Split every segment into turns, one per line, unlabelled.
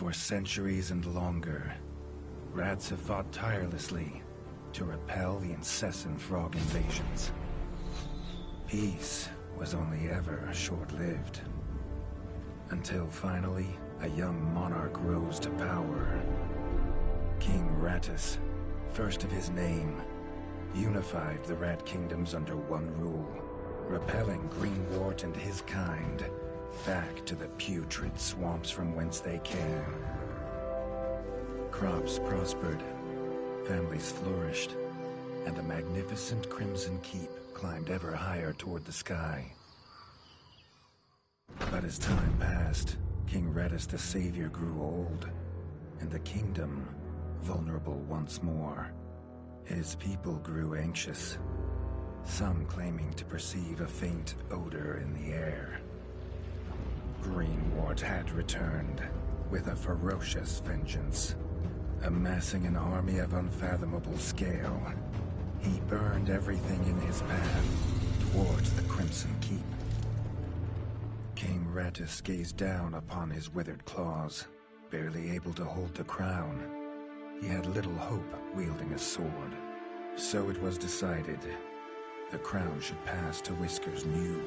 For centuries and longer, rats have fought tirelessly to repel the incessant frog invasions. Peace was only ever short-lived. Until finally, a young monarch rose to power. King Rattus, first of his name, unified the rat kingdoms under one rule, repelling Greenwort and his kind back to the putrid swamps from whence they came. Crops prospered, families flourished, and the magnificent Crimson Keep climbed ever higher toward the sky. But as time passed, King Rattus the Savior grew old, and the kingdom vulnerable once more. His people grew anxious, some claiming to perceive a faint odor in the air. Greenwort had returned with a ferocious vengeance. Amassing an army of unfathomable scale, he burned everything in his path towards the Crimson Keep. King Rattus gazed down upon his withered claws, barely able to hold the crown. He had little hope wielding a sword. So it was decided the crown should pass to Whiskers New.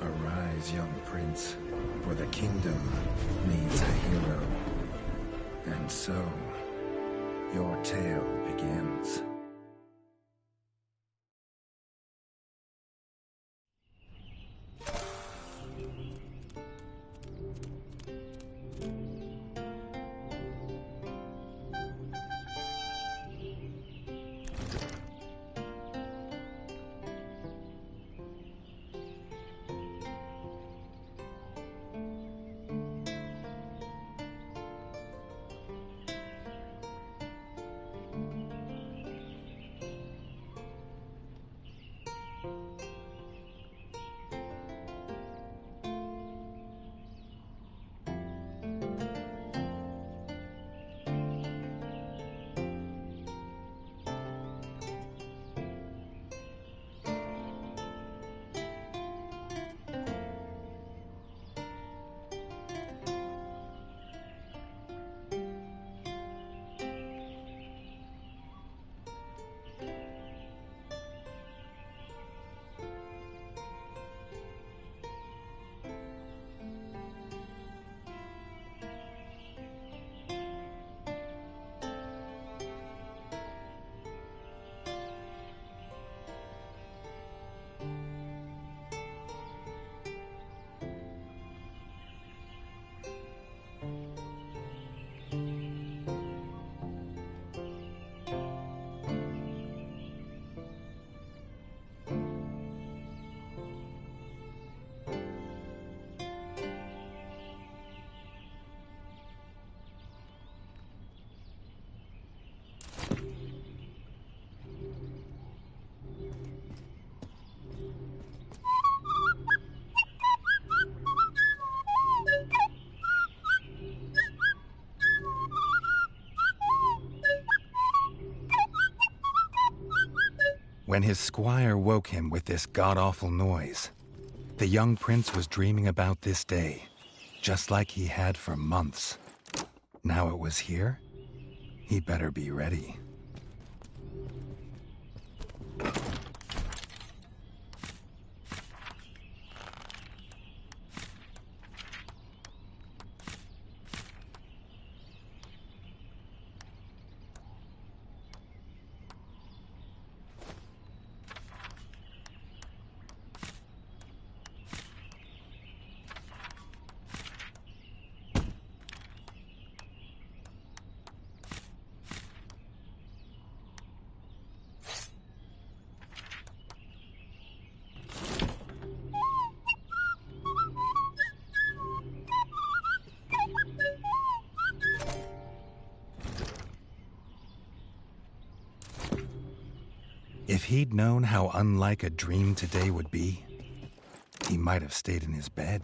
Arise, young prince, for the kingdom needs a hero. And so, your tale begins. When his squire woke him with this god-awful noise, the young prince was dreaming about this day, just like he had for months. Now it was here, he better be ready. If he'd known how unlike a dream today would be, he might have stayed in his bed.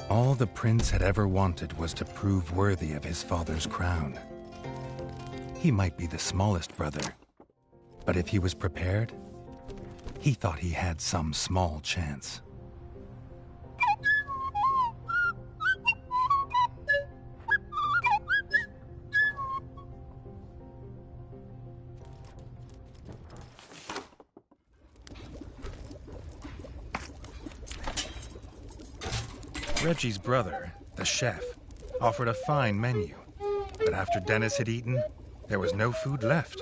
All the prince had ever wanted was to prove worthy of his father's crown. He might be the smallest brother, but if he was prepared, he thought he had some small chance. Reggie's brother, the chef, offered a fine menu, but after Dennis had eaten, there was no food left.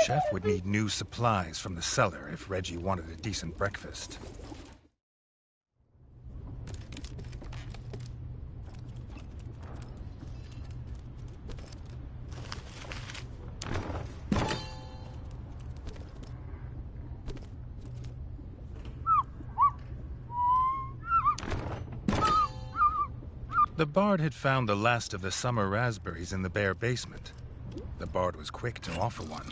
Chef would need new supplies from the cellar if Reggie wanted a decent breakfast. The bard had found the last of the summer raspberries in the bare basement. The bard was quick to offer one,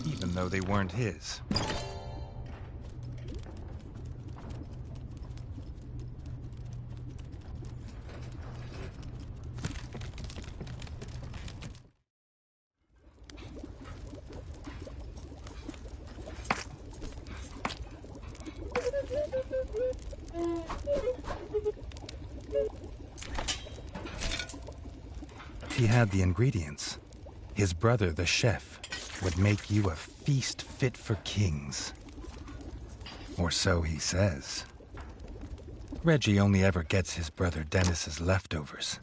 even though they weren't his. He had the ingredients. His brother, the chef, would make you a feast fit for kings. Or so he says. Reggie only ever gets his brother Dennis's leftovers,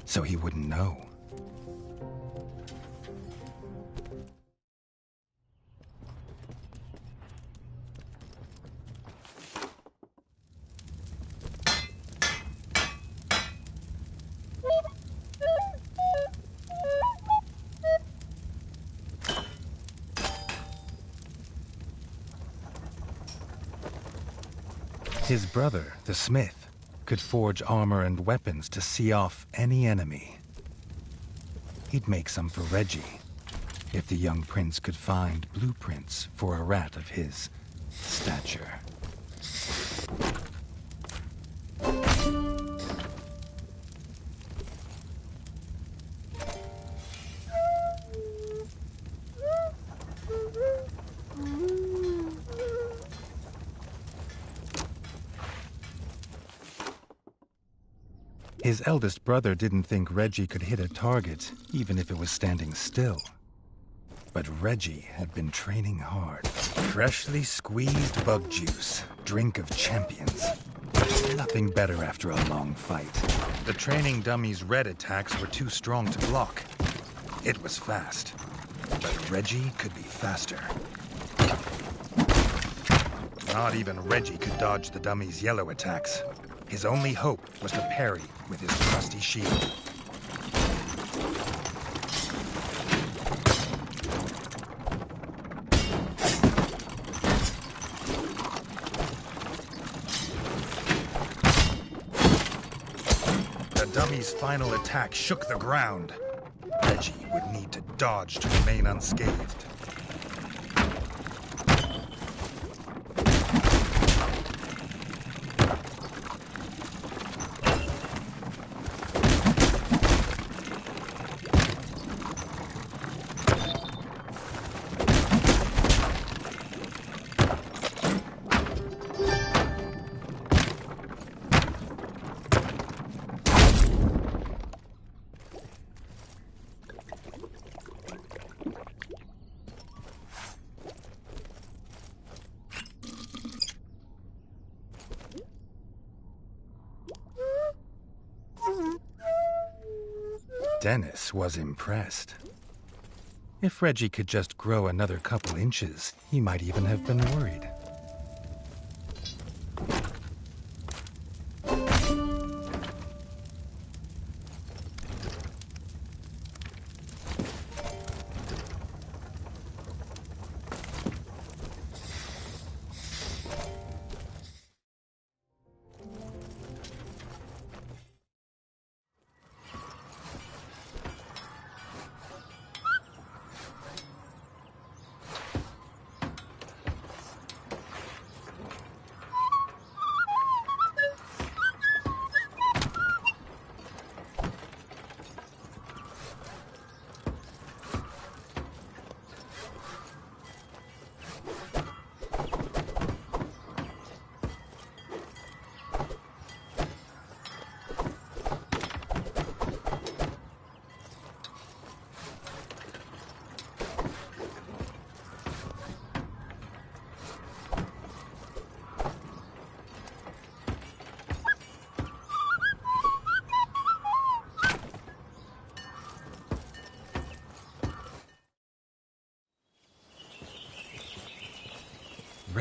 so he wouldn't know. His brother, the smith, could forge armor and weapons to see off any enemy. He'd make some for Reggie, if the young prince could find blueprints for a rat of his stature. His eldest brother didn't think Reggie could hit a target, even if it was standing still. But Reggie had been training hard. Freshly squeezed bug juice, drink of champions. Nothing better after a long fight. The training dummy's red attacks were too strong to block. It was fast, but Reggie could be faster. Not even Reggie could dodge the dummy's yellow attacks. His only hope was to parry with his trusty shield. The dummy's final attack shook the ground. Reggie would need to dodge to remain unscathed. Dennis was impressed. If Reggie could just grow another couple inches, he might even have been worried.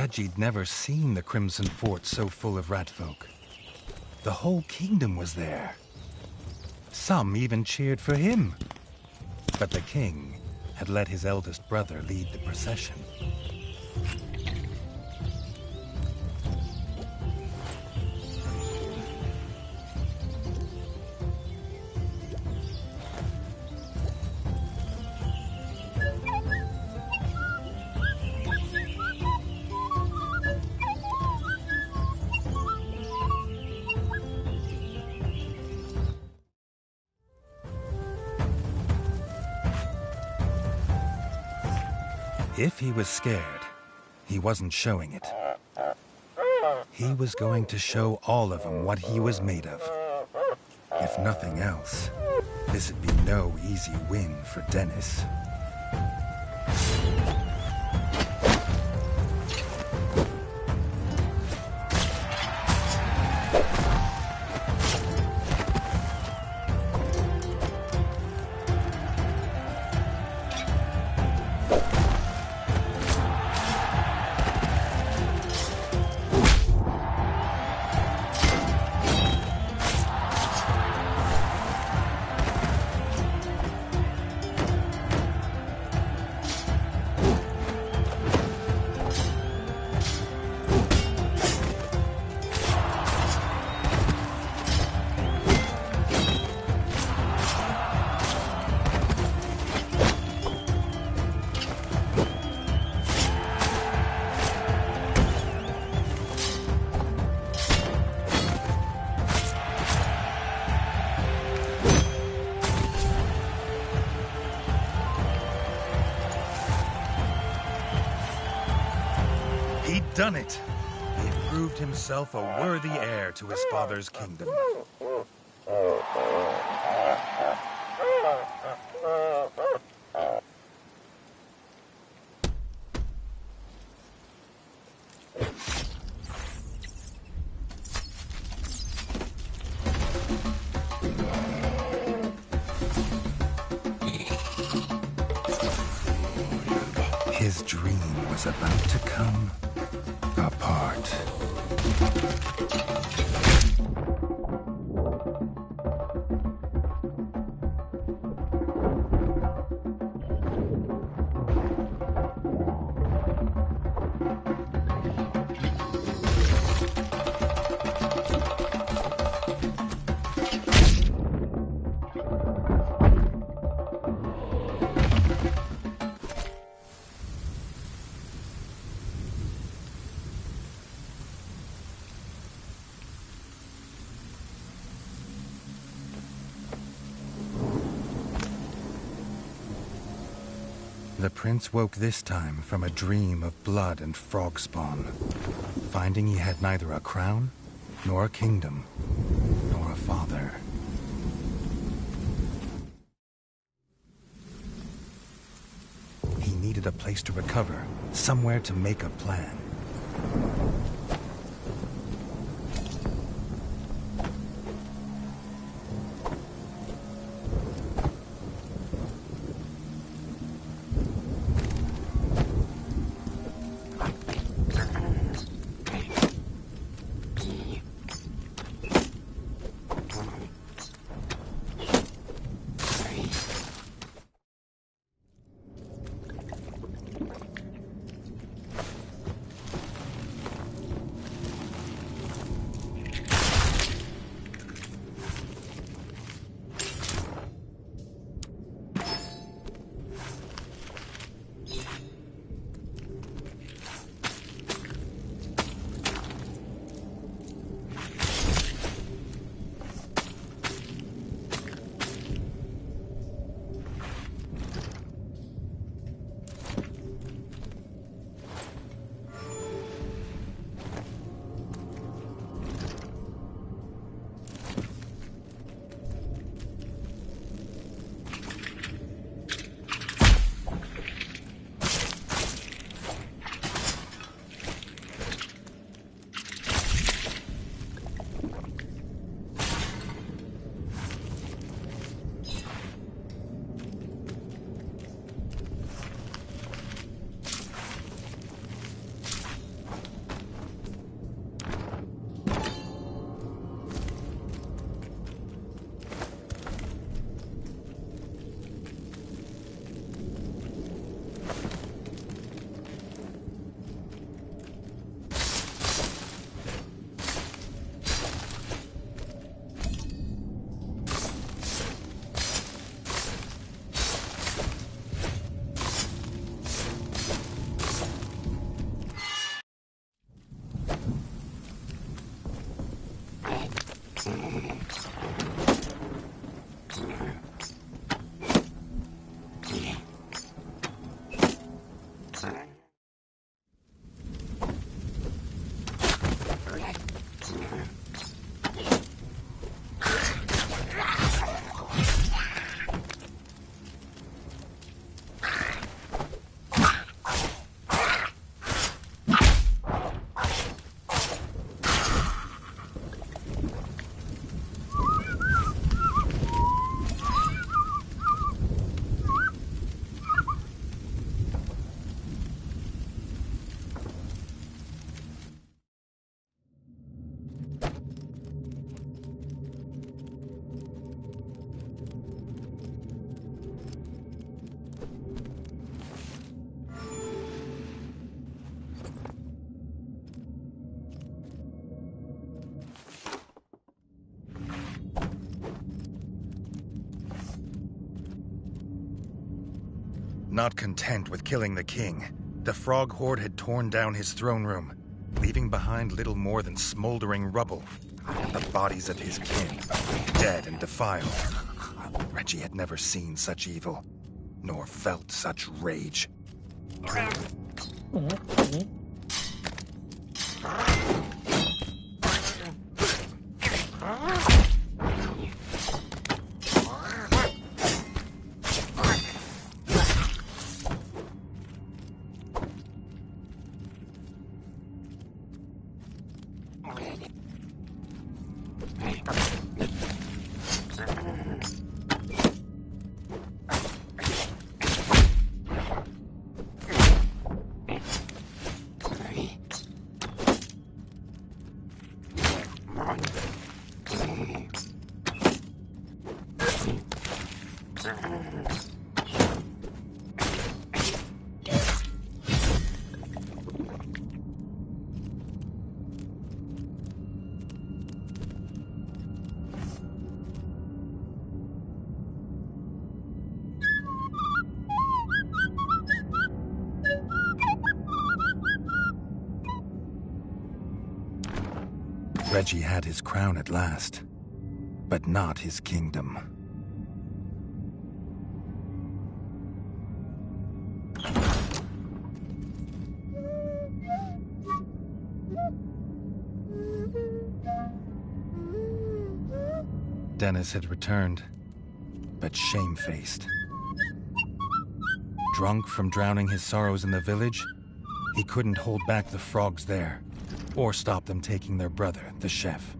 Regi'd never seen the Crimson Fort so full of ratfolk. The whole kingdom was there. Some even cheered for him. But the king had let his eldest brother lead the procession. If he was scared, he wasn't showing it. He was going to show all of them what he was made of. If nothing else, this'd be no easy win for Dennis. He'd done it. He'd proved himself a worthy heir to his father's kingdom. His dream was about to come apart. The prince woke this time from a dream of blood and frog spawn, finding he had neither a crown, nor a kingdom, nor a father. He needed a place to recover, somewhere to make a plan. Not content with killing the king, the frog horde had torn down his throne room, leaving behind little more than smoldering rubble. The bodies of his kin, dead and defiled. Reggie had never seen such evil, nor felt such rage. Reggie had his crown at last, but not his kingdom. Dennis had returned, but shamefaced. Drunk from drowning his sorrows in the village, he couldn't hold back the frogs there, or stop them taking their brother, the chef.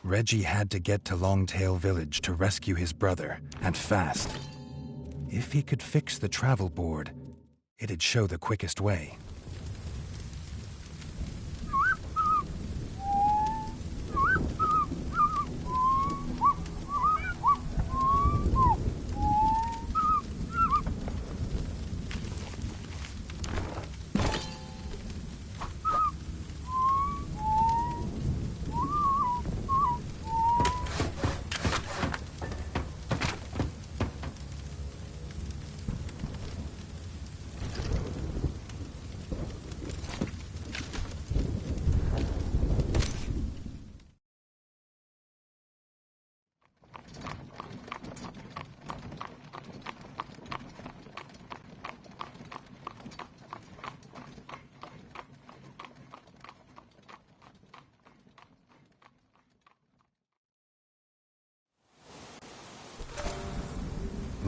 Reggie had to get to Longtail Village to rescue his brother, and fast. If he could fix the travel board, it'd show the quickest way.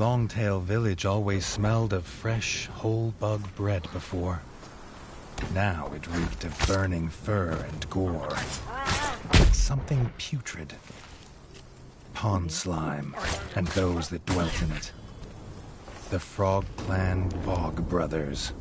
Longtail Village always smelled of fresh, whole bug bread before. Now it reeked of burning fur and gore. Something putrid. Pond slime, and those that dwelt in it. The Frog Clan Bog Brothers.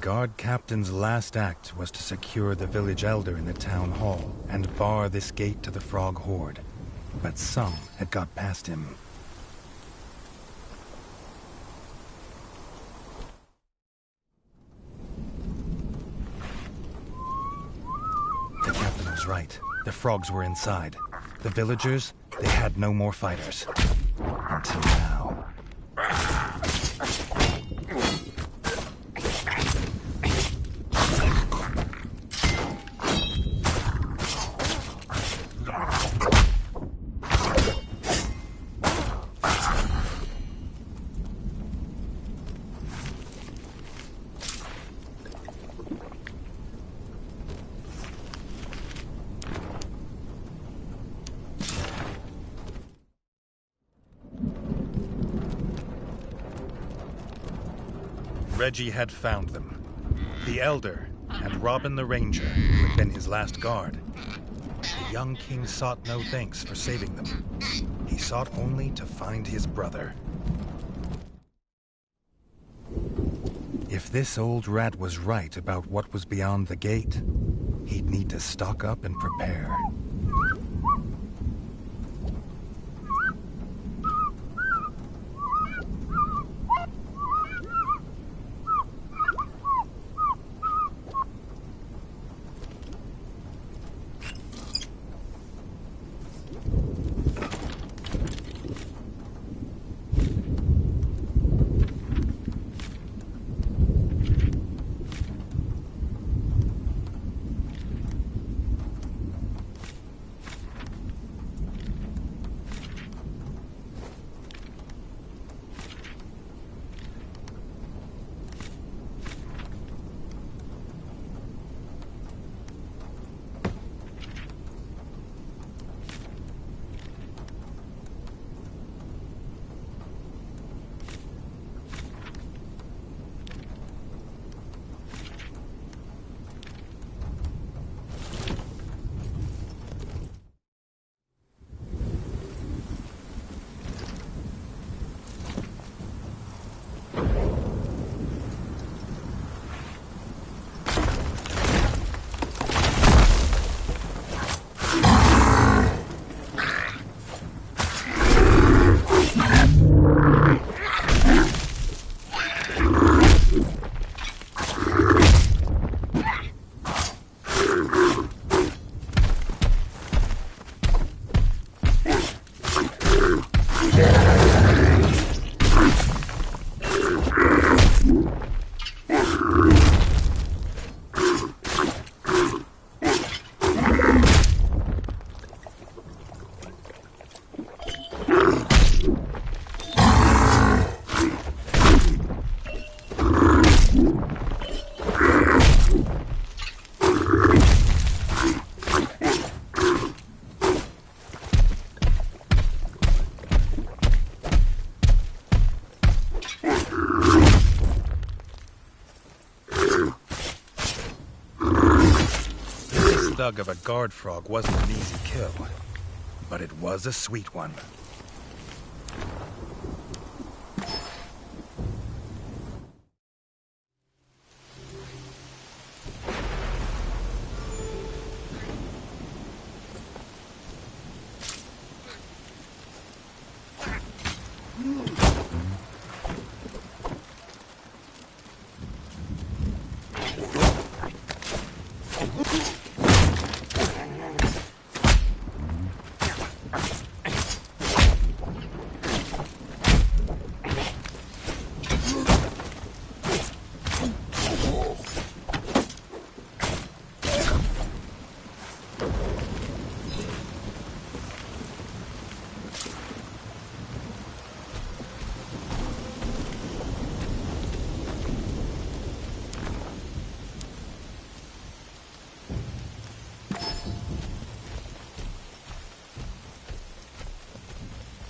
guard captain's last act was to secure the village elder in the town hall and bar this gate to the frog horde. But some had got past him. The captain was right. The frogs were inside. The villagers, they had no more fighters. Until now. Reggie had found them. The Elder and Robin the Ranger, who had been his last guard. The young king sought no thanks for saving them. He sought only to find his brother. If this old rat was right about what was beyond the gate, he'd need to stock up and prepare. Thug of a guard frog wasn't an easy kill, but it was a sweet one.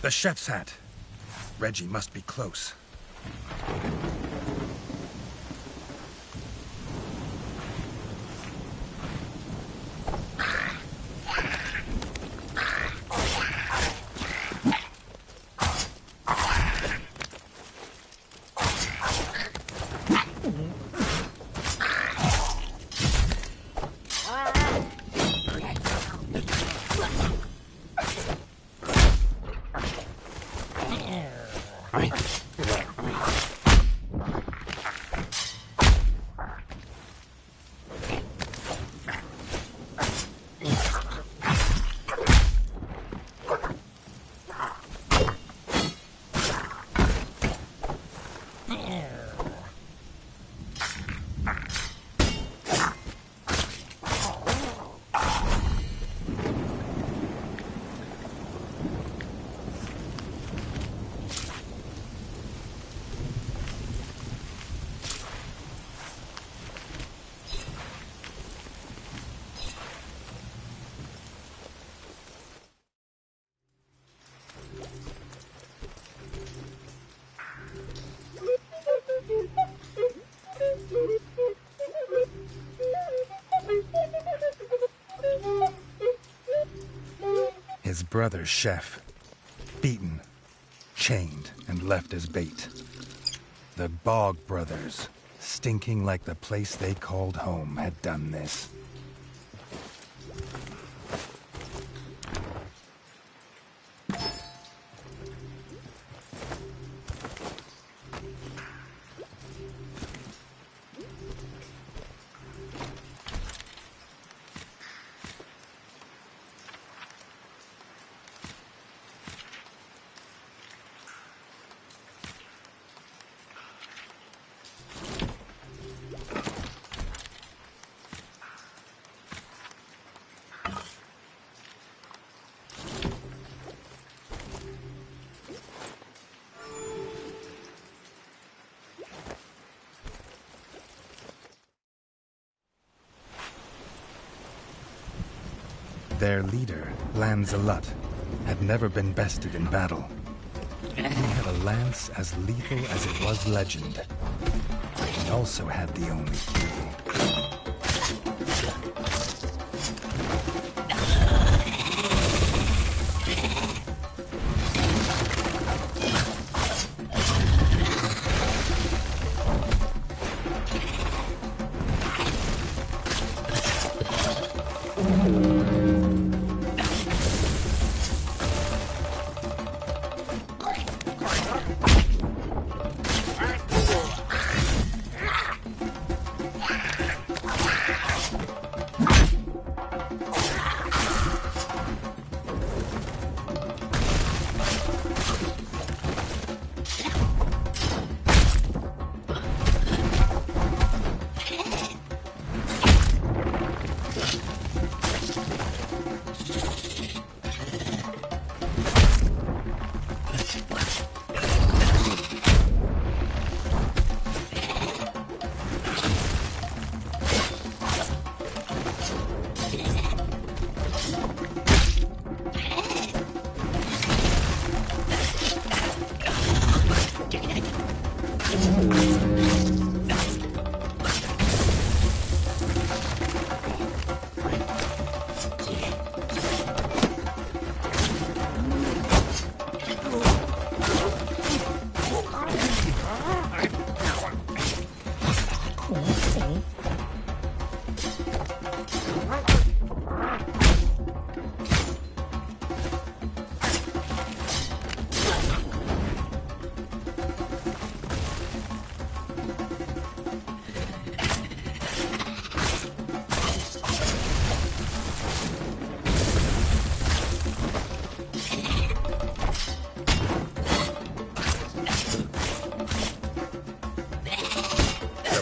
The chef's hat. Reggie must be close. His brother, Chef, beaten, chained, and left as bait. The Bog brothers, stinking like the place they called home, had done this. Their leader, Lanzalut, had never been bested in battle. He had a lance as lethal as it was legend. He also had the only kill.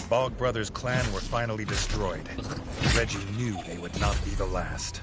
Bog brothers' clan were finally destroyed. Reggie knew they would not be the last.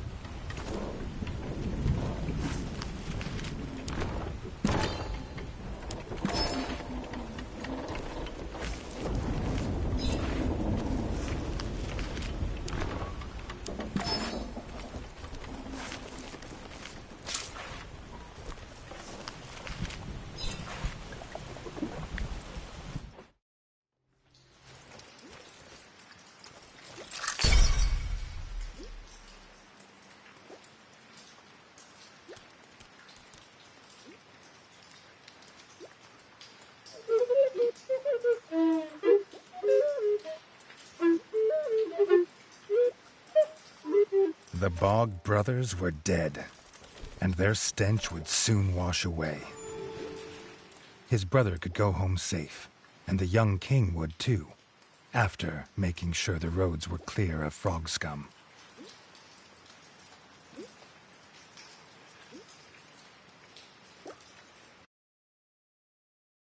The Bog brothers were dead, and their stench would soon wash away. his brother could go home safe, and the young king would too, after making sure the roads were clear of frog scum.